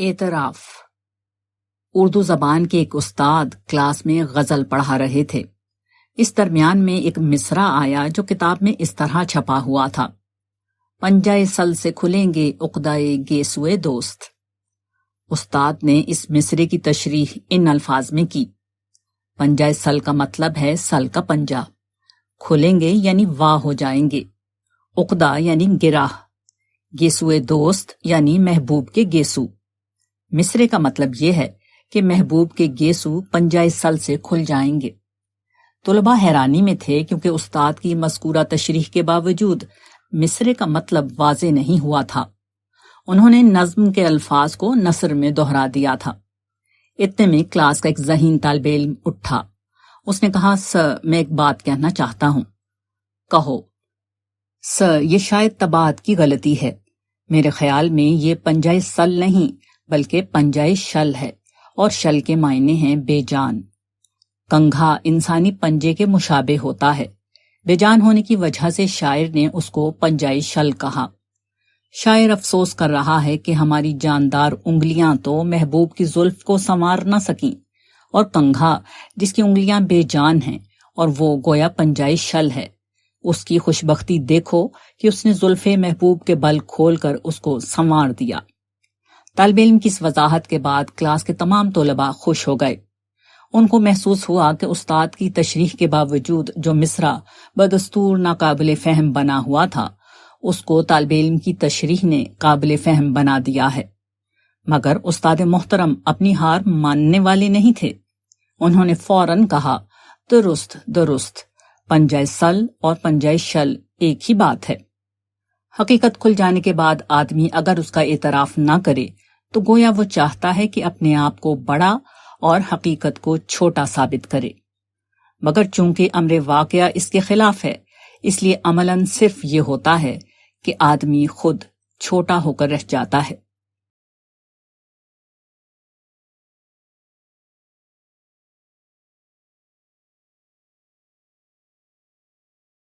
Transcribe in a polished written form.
اعتراف۔ اردو زبان کے ایک استاد کلاس میں غزل پڑھا رہے تھے۔ اس درمیان میں ایک مصرع آیا جو کتاب میں اس طرح چھپا ہوا تھا: پنجۂ سل سے کھلیں گے عقدۂ گیسوئے دوست۔ استاد نے اس مصرعے کی تشریح ان الفاظ میں کی: پنجۂ سل کا مطلب ہے سل کا پنجہ، کھلیں گے یعنی واہ ہو جائیں گے، عقدہ یعنی گرہ، گیسوئے دوست یعنی محبوب کے گیسو۔ مصرعے کا مطلب یہ ہے کہ محبوب کے گیسو پنجۂ سل سے کھل جائیں گے۔ طلباء حیرانی میں تھے کیونکہ استاد کی مذکورہ تشریح کے باوجود مصرعے کا مطلب واضح نہیں ہوا تھا۔ انہوں نے نظم کے الفاظ کو نثر میں دہرا دیا تھا۔ اتنے میں کلاس کا ایک ذہین طالب علم اٹھا۔ اس نے کہا: سر، میں ایک بات کہنا چاہتا ہوں۔ کہو۔ سر، یہ شاید طباعت کی غلطی ہے۔ میرے خیال میں یہ پنجۂ سل نہیں بلکہ پنجۂ شل ہے، اور شل کے معنی ہیں بے جان۔ کنگھا انسانی پنجے کے مشابہ ہوتا ہے، بے جان ہونے کی وجہ سے شاعر نے اس کو پنجۂ شل کہا۔ شاعر افسوس کر رہا ہے کہ ہماری جاندار انگلیاں تو محبوب کی زلف کو سنوار نہ سکیں، اور کنگھا جس کی انگلیاں بے جان ہیں اور وہ گویا پنجۂ شل ہے، اس کی خوش بختی دیکھو کہ اس نے زلف محبوب کے بل کھول کر اس کو سنوار دیا۔ طالب علم کی اس وضاحت کے بعد کلاس کے تمام طلباء خوش ہو گئے۔ ان کو محسوس ہوا کہ استاد کی تشریح کے باوجود جو مصرع بدستور ناقابل فہم بنا ہوا تھا، اس کو طالب علم کی تشریح نے قابل فہم بنا دیا ہے۔ مگر استاد محترم اپنی ہار ماننے والے نہیں تھے۔ انہوں نے فوراً کہا: درست درست، پنجۂ سل اور پنجۂ شل ایک ہی بات ہے۔ حقیقت کھل جانے کے بعد آدمی اگر اس کا اعتراف نہ کرے تو گویا وہ چاہتا ہے کہ اپنے آپ کو بڑا اور حقیقت کو چھوٹا ثابت کرے۔ مگر چونکہ امر واقعہ اس کے خلاف ہے، اس لیے عملاً صرف یہ ہوتا ہے کہ آدمی خود چھوٹا ہو کر رہ جاتا ہے۔